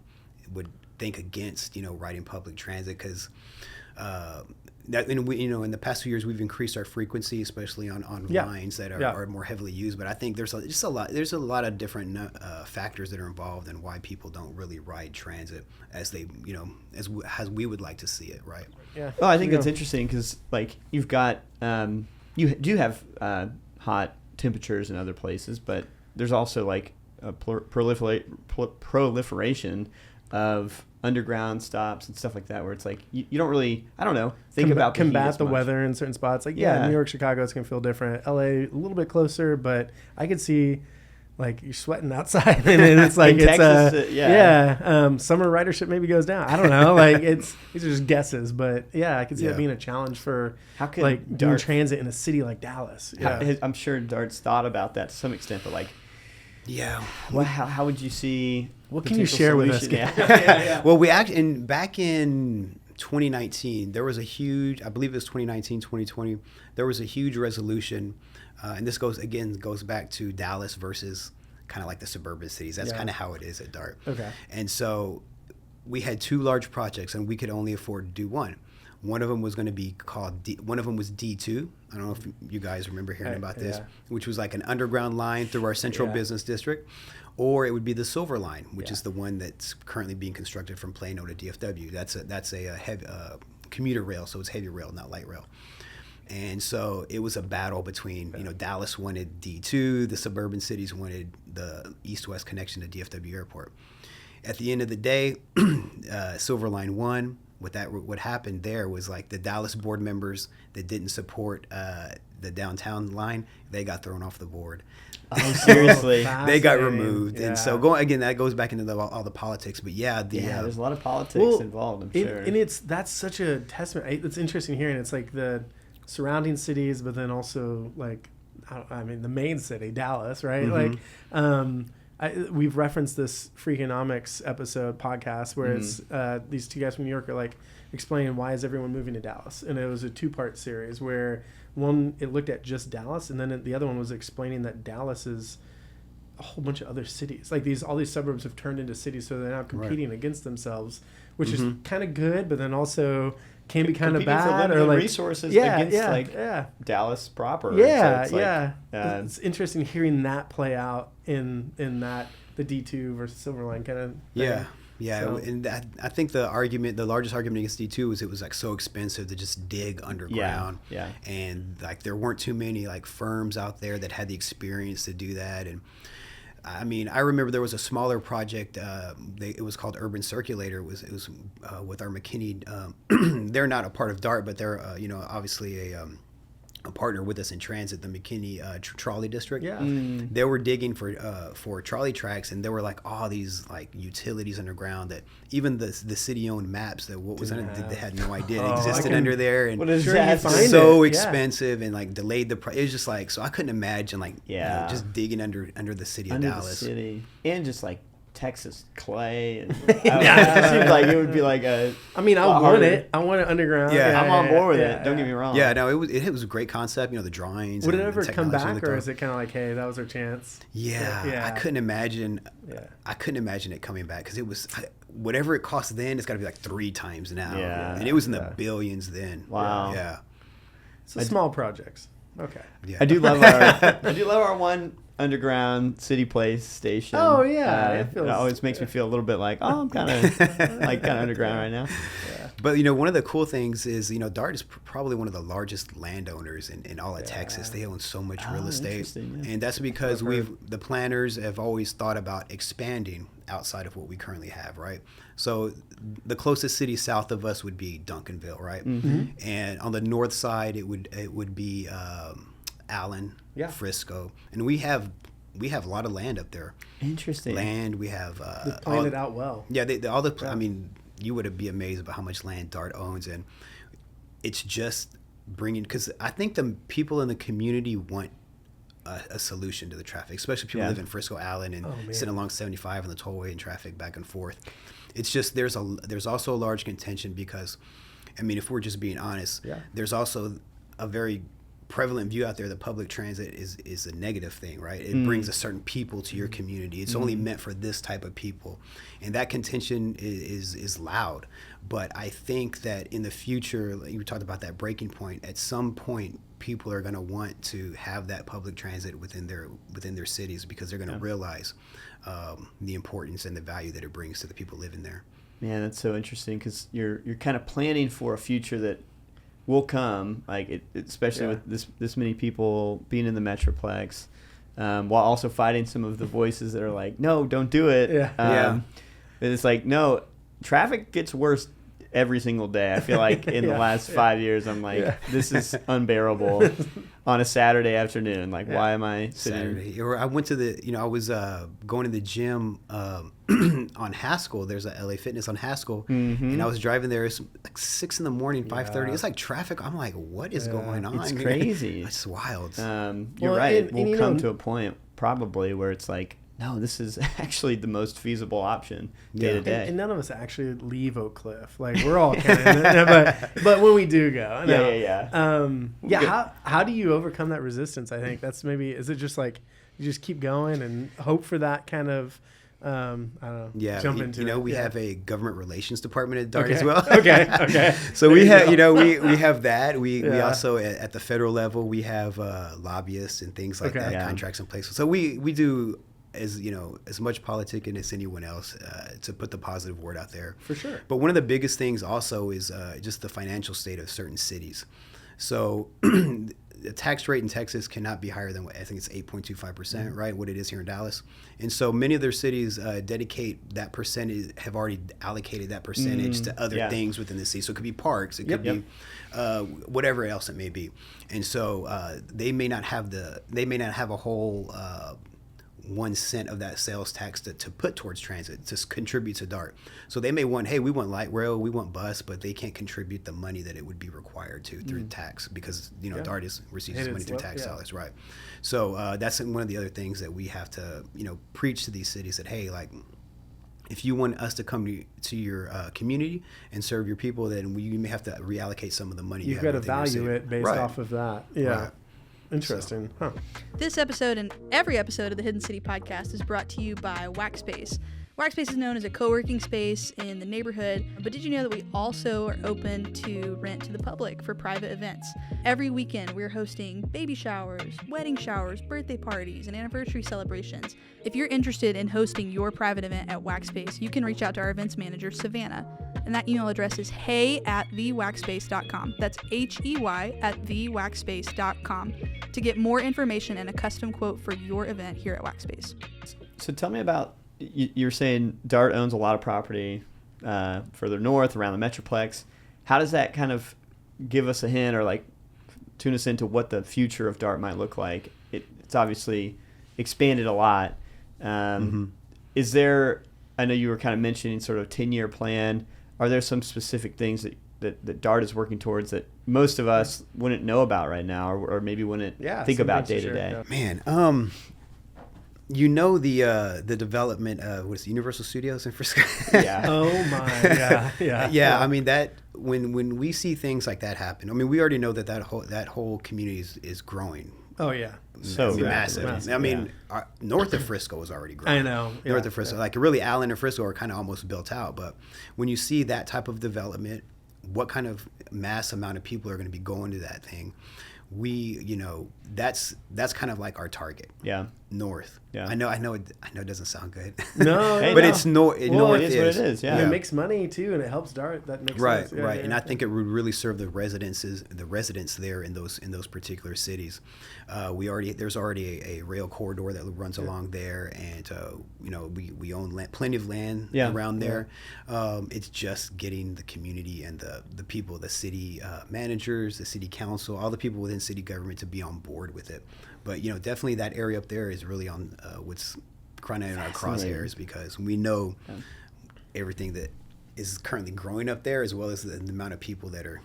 [SPEAKER 1] would think against, riding public transit, because in the past few years we've increased our frequency, especially on lines that are more heavily used. But I think there's a lot of different factors that are involved in why people don't really ride transit as they as we would like to see it. Right.
[SPEAKER 3] Yeah.
[SPEAKER 2] Well, I think it's interesting because like you've got you do have hot temperatures in other places, but there's also like a proliferation of underground stops and stuff like that, where it's like you don't really, I don't know, think about
[SPEAKER 3] combat the weather in certain spots. Like New York, Chicago, it's gonna feel different. LA a little bit closer, but I could see like you're sweating outside, and it's like it's Texas, summer ridership maybe goes down. I don't know, like these are just guesses, but I could see that being a challenge for like doing transit in a city like Dallas.
[SPEAKER 2] I'm sure Dart's thought about that to some extent, but like. Yeah. Well, how would you see?
[SPEAKER 3] What can you share with us?
[SPEAKER 1] Well, back in 2019, there was a huge, I believe it was 2019, 2020, there was a huge resolution, and this goes back to Dallas versus kind of like the suburban cities. That's kind of how it is at Dart.
[SPEAKER 3] Okay.
[SPEAKER 1] And so we had two large projects, and we could only afford to do one. One of them was going to be called one of them was D2. I don't know if you guys remember hearing about this, which was like an underground line through our central business district, or it would be the Silver Line, which is the one that's currently being constructed from Plano to DFW. That's a heavy commuter rail, so it's heavy rail, not light rail. And so it was a battle between, Dallas wanted D2, the suburban cities wanted the east-west connection to DFW Airport. At the end of the day, Silver Line won. What happened there was like the Dallas board members that didn't support the downtown line, they got thrown off the board.
[SPEAKER 2] Oh, seriously?
[SPEAKER 1] They got removed. And so that goes back into all the politics. But
[SPEAKER 2] there's a lot of politics involved, I'm sure.
[SPEAKER 3] And that's such a testament. It's interesting hearing. It's like the surrounding cities, but then also like, the main city, Dallas, right?
[SPEAKER 1] Mm-hmm.
[SPEAKER 3] Like, we've referenced this Freakonomics podcast where it's these two guys from New York are like explaining why is everyone moving to Dallas, and it was a 2-part series where one it looked at just Dallas, and then the other one was explaining that Dallas is a whole bunch of other cities. Like all these suburbs have turned into cities, so they're now competing against themselves, which is kind of good, but then also can be kind of bad, or like
[SPEAKER 2] resources against Dallas proper.
[SPEAKER 3] It's interesting hearing that play out in that the D2 versus Silver Line kind of thing.
[SPEAKER 1] So. And I think the largest argument against D2 was it was like so expensive to just dig underground. And like there weren't too many like firms out there that had the experience to do that. And I mean, I remember there was a smaller project. It was called Urban Circulator. It was with our McKinney. They're not a part of DART, but they're obviously a partner with us in transit. The McKinney trolley district. They were digging for trolley tracks, and there were like all these like utilities underground that even the city-owned maps that what was under they had no idea it existed under there, and
[SPEAKER 2] what is that?
[SPEAKER 1] So expensive and like delayed the price. It was just like, so I couldn't imagine like just digging under the city of Dallas.
[SPEAKER 2] The city. And just like Texas clay, and it seems like it would be like a.
[SPEAKER 3] I mean, I want it. I want it underground.
[SPEAKER 2] I'm on board with it. Don't get me wrong.
[SPEAKER 1] No, it was a great concept. The drawings.
[SPEAKER 3] Would it ever come back, or is it kind of like, hey, that was our chance?
[SPEAKER 1] I couldn't imagine. I couldn't imagine it coming back because it was whatever it cost then. It's got to be like 3 times now. And it was in the billions then.
[SPEAKER 2] Wow.
[SPEAKER 3] So small projects. Okay.
[SPEAKER 2] I do love our one underground city place station.
[SPEAKER 3] Oh yeah,
[SPEAKER 2] it always makes me feel a little bit like, I'm kind of underground right now.
[SPEAKER 1] But one of the cool things is DART is probably one of the largest landowners in all of Texas. They own so much real estate, and that's because the planners have always thought about expanding outside of what we currently have, right? So the closest city south of us would be Duncanville, right? And on the north side it would be Allen, Frisco, and we have a lot of land up there.
[SPEAKER 2] Interesting.
[SPEAKER 1] Land, we have
[SPEAKER 3] they planned it out well.
[SPEAKER 1] I mean, you would be amazed about how much land DART owns, and it's just bringing, because I think the people in the community want a solution to the traffic, especially people who live in Frisco, Allen, and sitting along 75 on the tollway and traffic back and forth. It's just there's also a large contention because, I mean, if we're just being honest, there's also a very prevalent view out there that public transit is a negative thing, right? It brings a certain people to your community. It's only meant for this type of people, and that contention is loud. But I think that in the future, like you talked about that breaking point, at some point people are going to want to have that public transit within their cities because they're going to realize the importance and the value that it brings to the people living there.
[SPEAKER 2] Man, that's so interesting because you're kind of planning for a future that will come, like especially with this many people being in the Metroplex, while also fighting some of the voices that are like, no, don't do it. It's like, no, traffic gets worse every single day. I feel like in the last 5 years, I'm like, this is unbearable on a Saturday afternoon. Like, why am I sitting?
[SPEAKER 1] Saturday. Or I went to I was going to the gym on Haskell. There's a LA Fitness on Haskell. And I was driving there. It's like 6 a.m, 5:30. It's like traffic. I'm like, what is going on?
[SPEAKER 2] It's crazy.
[SPEAKER 1] It's wild.
[SPEAKER 2] You're right. We'll come to a point probably where it's like, no, this is actually the most feasible option day to day.
[SPEAKER 3] And none of us actually leave Oak Cliff. Like, we're all kind of, but when we do go. How do you overcome that resistance? I think that's is it just like you just keep going and hope for that kind of, I don't know, jump into it?
[SPEAKER 1] We have a government relations department at DART as well.
[SPEAKER 3] Okay.
[SPEAKER 1] So we have, we have that. We also, at the federal level, we have lobbyists and things like that, contracts in place. So we do, as much politicking as anyone else, to put the positive word out there.
[SPEAKER 3] For sure.
[SPEAKER 1] But one of the biggest things also is just the financial state of certain cities. So the tax rate in Texas cannot be higher than I think it's 8.25%, right? What it is here in Dallas. And so many of their cities dedicate that percentage, have already allocated that percentage to other things within the city. So it could be parks, it could be whatever else it may be. And so they may not have a whole 1 cent of that sales tax to put towards transit, to contribute to DART. So they may want, we want light rail, we want bus, but they can't contribute the money that it would be required to through tax, because DART receives money through tax dollars, right? So that's one of the other things that we have to preach to these cities, that hey, like, if you want us to come to your community and serve your people, then you may have to reallocate some of the money.
[SPEAKER 3] You've got to value it based off of that. Right. Interesting.
[SPEAKER 4] This episode and every episode of the Hidden City podcast is brought to you by Waxspace. Waxspace is known as a co-working space in the neighborhood, but did you know that we also are open to rent to the public for private events? Every weekend, we're hosting baby showers, wedding showers, birthday parties, and anniversary celebrations. If you're interested in hosting your private event at Waxspace, you can reach out to our events manager, Savannah, and that email address is hey@thewaxspace.com. That's HEY@thewaxspace.com to get more information and a custom quote for your event here at Waxspace.
[SPEAKER 2] So tell me about, you're saying DART owns a lot of property further north around the Metroplex. How does that kind of give us a hint, or like tune us into what the future of DART might look like? It's obviously expanded a lot. Is there, I know you were kind of mentioning sort of 10-year plan. Are there some specific things that DART is working towards that most of us wouldn't know about right now, or maybe wouldn't think about day to day?
[SPEAKER 1] Man, the development of what's Universal Studios in Frisco.
[SPEAKER 3] Oh my.
[SPEAKER 1] Yeah. I mean, that when we see things like that happen, I mean, we already know that whole community is growing.
[SPEAKER 3] Oh yeah.
[SPEAKER 1] So massive. I mean, north of Frisco is already growing.
[SPEAKER 3] I know.
[SPEAKER 1] North of Frisco, like really, Allen and Frisco are kind of almost built out. But when you see that type of development, what kind of mass amount of people are going to be going to that thing? That's kind of like our target.
[SPEAKER 2] Yeah.
[SPEAKER 1] North.
[SPEAKER 2] Yeah.
[SPEAKER 1] I know it doesn't sound good.
[SPEAKER 3] No.
[SPEAKER 1] But it's north.
[SPEAKER 3] North
[SPEAKER 2] is what it is. Yeah.
[SPEAKER 3] It makes money too, and it helps DART. That makes sense.
[SPEAKER 1] Right. And I think it would really serve the residents there in those particular cities. There's already a rail corridor that runs along there, and we own plenty of land around there. It's just getting the community and the people, the city managers, the city council, all the people within city government to be on board with it. But definitely that area up there is really on what's kind of in our crosshairs, because we know everything that is currently growing up there, as well as the amount of people that are.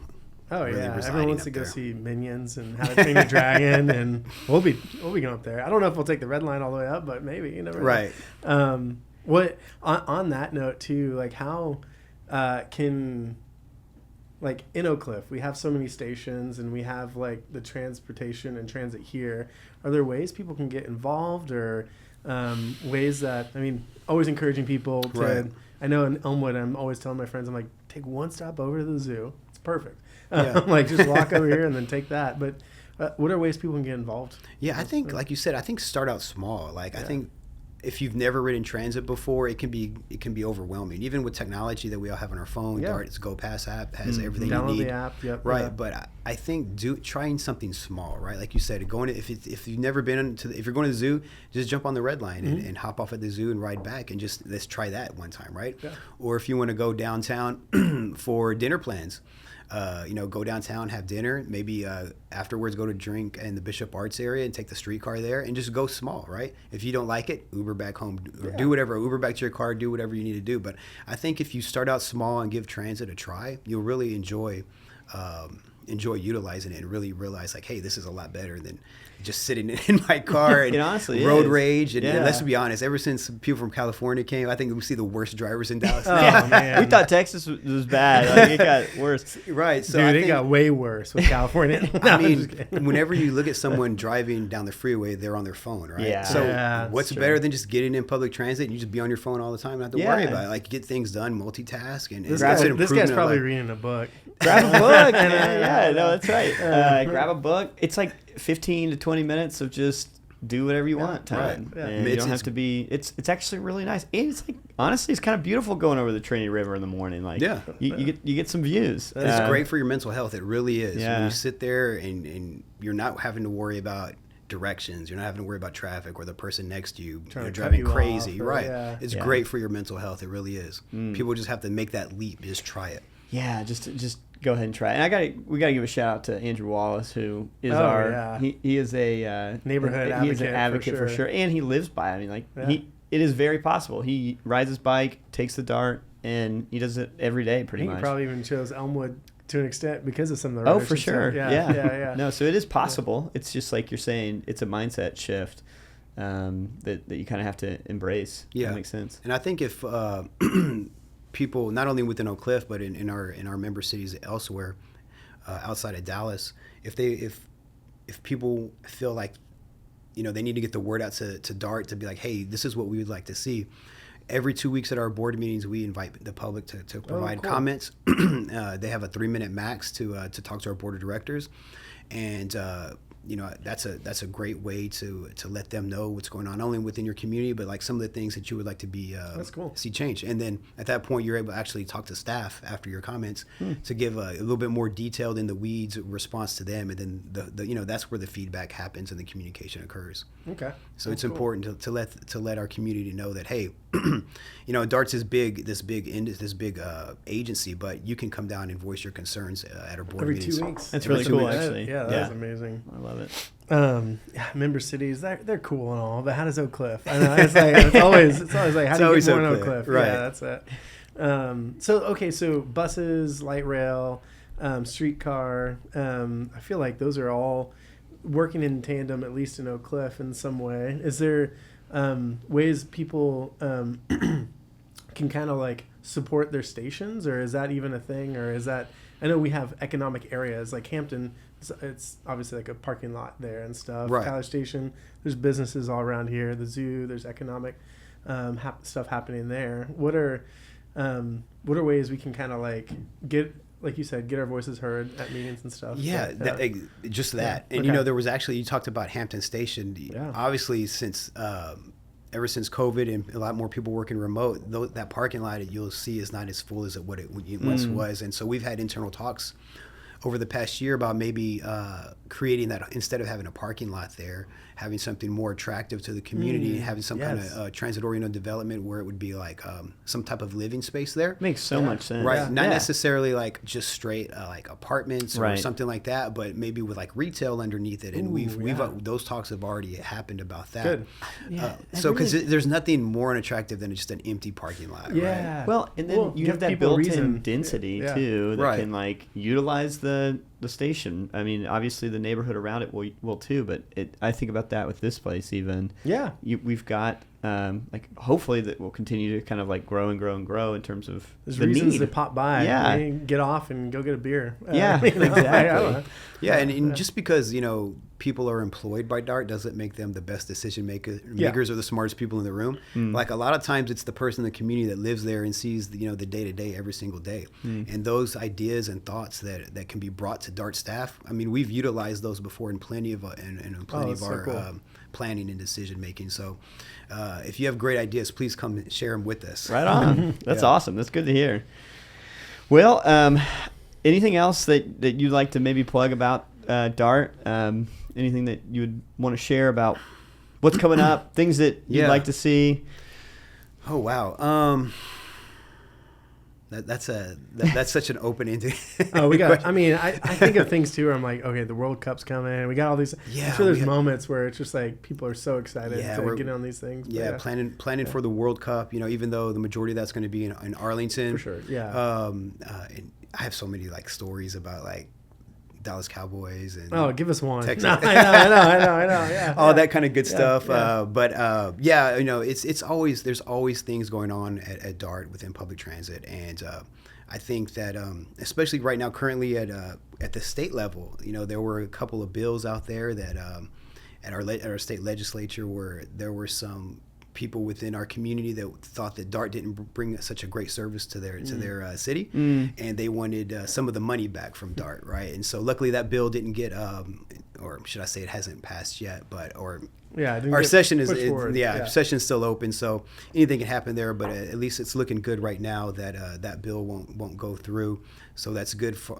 [SPEAKER 3] Oh
[SPEAKER 1] really
[SPEAKER 3] everyone wants to go see Minions and How to Train Your Dragon, and we'll be going up there. I don't know if we'll take the red line all the way up, but maybe, you never know.
[SPEAKER 1] Right.
[SPEAKER 3] What on that note too, like how can, like in Oak Cliff, we have so many stations, and we have like the transportation and transit here. Are there ways people can get involved, or ways that, I mean, always encouraging people to, right. I know in Elmwood, I'm always telling my friends, I'm like, take one stop over to the zoo. It's perfect. Like just walk over here and then take that. But what are ways people can get involved?
[SPEAKER 1] Yeah, I think, like you said, start out small. Like I think if you've never ridden transit before, it can be overwhelming. Even with technology that we all have on our phone, Dart's Go Pass app has everything you need.
[SPEAKER 3] Download the app,
[SPEAKER 1] right? But I think trying something small, right? Like you said, if you've never been if you're going to the zoo, just jump on the red line and hop off at the zoo and ride back and just let's try that one time, right? Yeah. Or if you want to go downtown for dinner plans. Go downtown, have dinner, maybe afterwards go to drink in the Bishop Arts area and take the streetcar there and just go small, right? If you don't like it, Uber back home or do whatever, Uber back to your car, do whatever you need to do. But I think if you start out small and give transit a try, you'll really enjoy utilizing it and really realize like, hey, this is a lot better than just sitting in my car and road rage. And let's be honest, ever since people from California came, I think we see the worst drivers in Dallas.
[SPEAKER 2] Man. We thought Texas was bad. Like, it got worse.
[SPEAKER 1] Right. So
[SPEAKER 3] Dude, it got way worse with California.
[SPEAKER 1] I mean, whenever you look at someone driving down the freeway, they're on their phone, right?
[SPEAKER 2] Yeah.
[SPEAKER 1] So what's better than just getting in public transit and you just be on your phone all the time and not have to worry about it? Like, get things done, multitask. And
[SPEAKER 3] this guy's probably reading a book.
[SPEAKER 2] Grab a book, man. Yeah, no, that's right. Grab a book. It's like 15 to 20 minutes of just do whatever you want time. Right. And you don't have to be, it's actually really nice. And it's like, honestly, it's kind of beautiful going over the Trinity River in the morning. Like, you get some views.
[SPEAKER 1] It's great for your mental health. It really is. Yeah. When you sit there and you're not having to worry about directions, you're not having to worry about traffic or the person next to you driving crazy. It's great for your mental health. It really is. People just have to make that leap. Just try it.
[SPEAKER 2] Yeah, just go ahead and try it. And we gotta give a shout out to Andrew Wallace, who is he is a
[SPEAKER 3] neighborhood advocate.
[SPEAKER 2] He is an advocate for sure, and he lives by it. I mean, it is very possible. He rides his bike, takes the Dart, and he does it every day pretty much.
[SPEAKER 3] He probably even chose Elmwood to an extent because of some of the
[SPEAKER 2] roads. Oh, for sure.
[SPEAKER 3] Yeah.
[SPEAKER 2] No, so it is possible. It's just like you're saying, it's a mindset shift that you kind of have to embrace. Yeah, that makes sense.
[SPEAKER 1] And I think if people, not only within Oak Cliff, but in our member cities elsewhere, outside of Dallas, if people feel like, they need to get the word out to Dart to be like, hey, this is what we would like to see. Every 2 weeks at our board meetings, we invite the public to provide comments. They have a 3-minute max to talk to our board of directors, and that's a great way to let them know what's going on, not only within your community, but like some of the things that you would like to be
[SPEAKER 3] that's cool.
[SPEAKER 1] See change. And then at that point, you're able to actually talk to staff after your comments to give a little bit more detailed in the weeds response to them, and then that's where the feedback happens and the communication occurs.
[SPEAKER 3] Okay.
[SPEAKER 1] So it's important to let our community know that, hey, Dart's is this big agency, but you can come down and voice your concerns at our board meetings.
[SPEAKER 3] Every 2 weeks.
[SPEAKER 2] That's really cool, actually.
[SPEAKER 3] Yeah, that's amazing.
[SPEAKER 2] I love it.
[SPEAKER 3] Member cities, they're cool and all, but how does Oak Cliff? I know it's always like, how do you get more in Oak Cliff?
[SPEAKER 1] Right.
[SPEAKER 3] Yeah, that's it. So buses, light rail, streetcar. I feel like those are all working in tandem, at least in Oak Cliff in some way. Is there ways people can kind of like support their stations, or is that even a thing, or is that, I know we have economic areas like Hampton, it's obviously like a parking lot there and stuff.
[SPEAKER 1] Right.
[SPEAKER 3] College Station, there's businesses all around here. The zoo, there's economic stuff happening there. What are ways we can kind of like get, like you said, get our voices heard at meetings and stuff?
[SPEAKER 1] Yeah, just that. And there was actually, you talked about Hampton Station. Yeah. Obviously, since ever since COVID and a lot more people working remote, that parking lot you'll see is not as full as what it once was. And so we've had internal talks over the past year about maybe creating that, instead of having a parking lot there, having something more attractive to the community, and having some kind of transit-oriented development where it would be like some type of living space there.
[SPEAKER 2] Makes so much sense.
[SPEAKER 1] Right. Not necessarily like just straight like apartments or something like that, but maybe with like retail underneath it. And we've those talks have already happened about that.
[SPEAKER 3] Good.
[SPEAKER 1] Because there's nothing more unattractive than just an empty parking lot.
[SPEAKER 3] Yeah.
[SPEAKER 1] Right?
[SPEAKER 2] Well, and then you have that built-in density too that can like utilize the station. I mean, obviously the neighborhood around it will too, but I think about that with this place even.
[SPEAKER 3] Yeah.
[SPEAKER 2] We've got like hopefully that will continue to kind of like grow and grow and grow in terms of
[SPEAKER 3] there's
[SPEAKER 2] the
[SPEAKER 3] reasons
[SPEAKER 2] need.
[SPEAKER 3] to pop by.
[SPEAKER 2] Yeah.
[SPEAKER 3] Get off and go get a beer.
[SPEAKER 2] Exactly.
[SPEAKER 1] And just because people are employed by Dart doesn't make them the best decision makers or the smartest people in the room. Like a lot of times it's the person in the community that lives there and sees the day to day every single day. And those ideas and thoughts that can be brought to Dart staff, I mean, we've utilized those before in plenty of our planning and decision making. So if you have great ideas, please come and share them with us.
[SPEAKER 2] Right on. That's awesome. That's good to hear. Well, anything else that you'd like to maybe plug about Dart? Anything that you would want to share about what's coming up, things that you'd like to see?
[SPEAKER 1] Oh, wow. That's such an open-ended.
[SPEAKER 3] I think of things too where I'm like, okay, the World Cup's coming. We got all these.
[SPEAKER 1] Yeah,
[SPEAKER 3] I'm sure there's moments where it's just like people are so excited to get on these things.
[SPEAKER 1] Planning for the World Cup. Even though the majority of that's going to be in Arlington.
[SPEAKER 3] For sure. Yeah.
[SPEAKER 1] And I have so many Stories about Dallas Cowboys and
[SPEAKER 3] give us one.
[SPEAKER 1] Texas.
[SPEAKER 3] No, I know. Yeah.
[SPEAKER 1] All that kind of good stuff.
[SPEAKER 3] Yeah.
[SPEAKER 1] It's always, there's always things going on at DART within public transit. And I think that especially right now, currently at the state level, there were a couple of bills out there that at our state legislature where there were some people within our community that thought that DART didn't bring such a great service to their city, and they wanted some of the money back from DART, right? And so luckily that bill didn't get, or should I say it hasn't passed yet, our session is session's still open, so anything can happen there. But at least it's looking good right now that that bill won't go through. So that's good for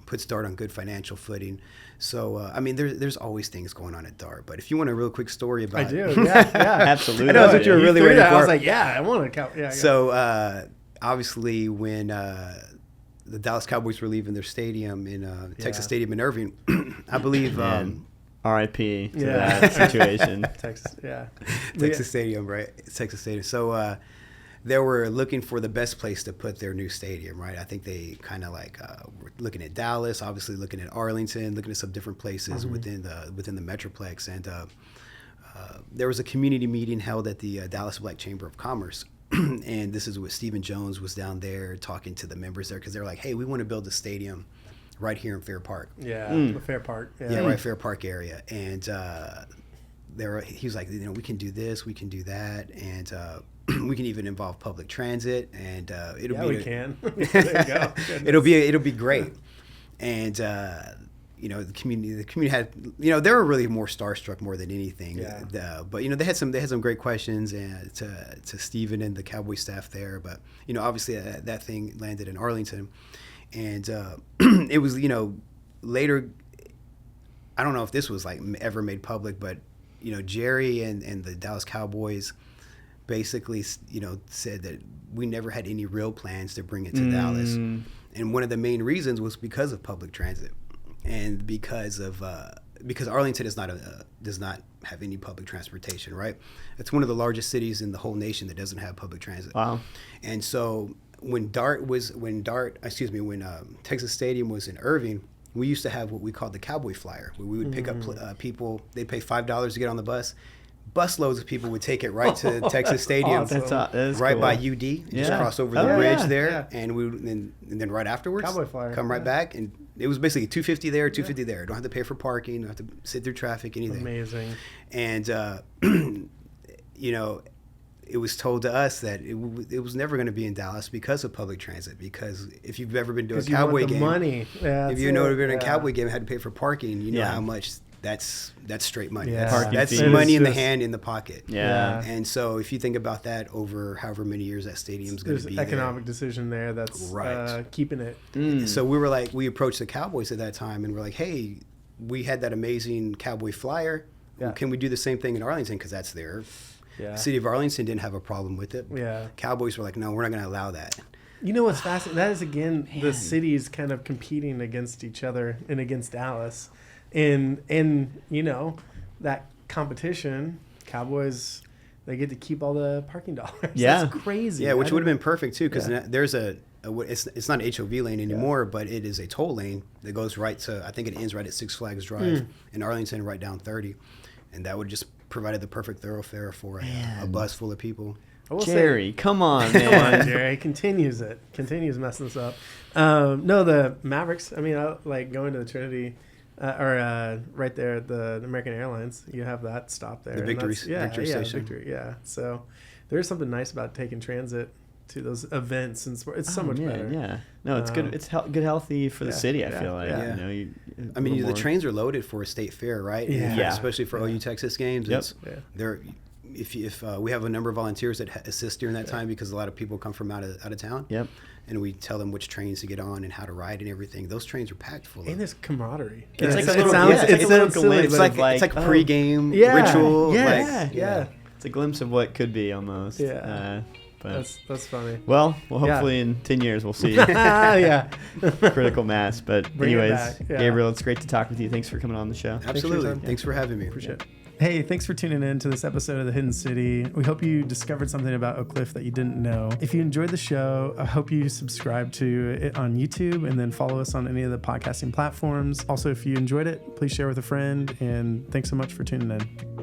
[SPEAKER 1] puts DART on good financial footing. So there's always things going on at DART. But if you want a real quick story about,
[SPEAKER 3] I do, yeah,
[SPEAKER 2] absolutely.
[SPEAKER 1] I know that's what you're really waiting for.
[SPEAKER 3] I was like, I want to. Yeah.
[SPEAKER 1] So obviously when the Dallas Cowboys were leaving their stadium in Texas Stadium in Irving, I believe.
[SPEAKER 2] R.I.P. to that situation.
[SPEAKER 1] Texas Stadium, right? Texas Stadium. So they were looking for the best place to put their new stadium, right? I think they kind of were looking at Dallas, obviously looking at Arlington, looking at some different places within the Metroplex. And there was a community meeting held at the Dallas Black Chamber of Commerce. And this is what Stephen Jones was down there talking to the members there, because they're like, hey, we want to build a stadium right here in Fair Park.
[SPEAKER 3] The Fair Park.
[SPEAKER 1] Right, Fair Park area. And he was like, we can do this, we can do that, and we can even involve public transit, and we can. There you go. it'll be great. And the community had, they were really more starstruck more than anything. But they had some great questions and to Stephen and the Cowboy staff there. But obviously that thing landed in Arlington. And it was, later, I don't know if this was ever made public, but, Jerry and the Dallas Cowboys basically, said that we never had any real plans to bring it to Dallas. And one of the main reasons was because of public transit and because Arlington does not have any public transportation, right? It's one of the largest cities in the whole nation that doesn't have public transit.
[SPEAKER 2] Wow.
[SPEAKER 1] And so when Texas Stadium was in Irving, we used to have what we called the Cowboy Flyer, where we would pick up people. They'd pay $5 to get on the bus. Busloads of people would take it right to Texas Stadium, right cool. by UD, just cross over the bridge there, and then right afterwards,
[SPEAKER 3] Cowboy Flyer,
[SPEAKER 1] come right back, and it was basically $2.50 there, $2.50 there. Don't have to pay for parking, don't have to sit through traffic, anything.
[SPEAKER 3] Amazing.
[SPEAKER 1] And it was told to us that it was never going to be in Dallas because of public transit. Because if you've ever been to a Cowboy game,
[SPEAKER 3] money.
[SPEAKER 1] If you know been to a Cowboy game and had to pay for parking, you know how much that's straight money. That's money in the hand, in the pocket. And so if you think about that over however many years that stadium's going to be,
[SPEAKER 3] there's economic decision there that's keeping it.
[SPEAKER 1] So we approached the Cowboys at that time and we're like, hey, we had that amazing Cowboy Flyer. Can we do the same thing in Arlington? Because that's there. The city of Arlington didn't have a problem with it. Cowboys were like, no, we're not going to allow that.
[SPEAKER 3] You know what's fascinating? That is, again, the cities kind of competing against each other and against Dallas. And that competition, Cowboys, they get to keep all the parking dollars. That's crazy.
[SPEAKER 1] Yeah, which would have been perfect, too, because there's it's not an HOV lane anymore, but it is a toll lane that goes right to, I think it ends right at Six Flags Drive in Arlington, right down 30. And that would just provided the perfect thoroughfare for a bus full of people.
[SPEAKER 2] Jerry, come on, man.
[SPEAKER 3] Come on, Jerry. Continues messing this up. No, the Mavericks, going to the Trinity, right there at the American Airlines, you have that stop there.
[SPEAKER 1] The Victory Station.
[SPEAKER 3] Victory, So there's something nice about taking transit to those events and sport. It's so much better.
[SPEAKER 2] Yeah. No, it's good. It's good, healthy for the city. I feel like.
[SPEAKER 1] Yeah.
[SPEAKER 2] You know,
[SPEAKER 1] I mean, the trains are loaded for a state fair, right?
[SPEAKER 3] Yeah.
[SPEAKER 1] Especially for OU Texas games.
[SPEAKER 2] Yep.
[SPEAKER 1] They're if we have a number of volunteers that assist during that time because a lot of people come from out of town.
[SPEAKER 2] Yep.
[SPEAKER 1] And we tell them which trains to get on and how to ride and everything. Those trains are packed full.
[SPEAKER 3] And there's camaraderie.
[SPEAKER 2] It's like
[SPEAKER 3] it sounds silly.
[SPEAKER 1] It's like pregame ritual.
[SPEAKER 3] Yeah.
[SPEAKER 2] It's a glimpse of what could be almost.
[SPEAKER 3] Yeah. That's funny.
[SPEAKER 2] Well, hopefully in 10 years we'll see critical mass. But anyways, Gabriel, it's great to talk with you. Thanks for coming on the show.
[SPEAKER 1] Absolutely. Thanks for having me.
[SPEAKER 3] Appreciate it. Hey, thanks for tuning in to this episode of The Hidden City. We hope you discovered something about Oak Cliff that you didn't know. If you enjoyed the show, I hope you subscribe to it on YouTube and then follow us on any of the podcasting platforms. Also, if you enjoyed it, please share with a friend. And thanks so much for tuning in.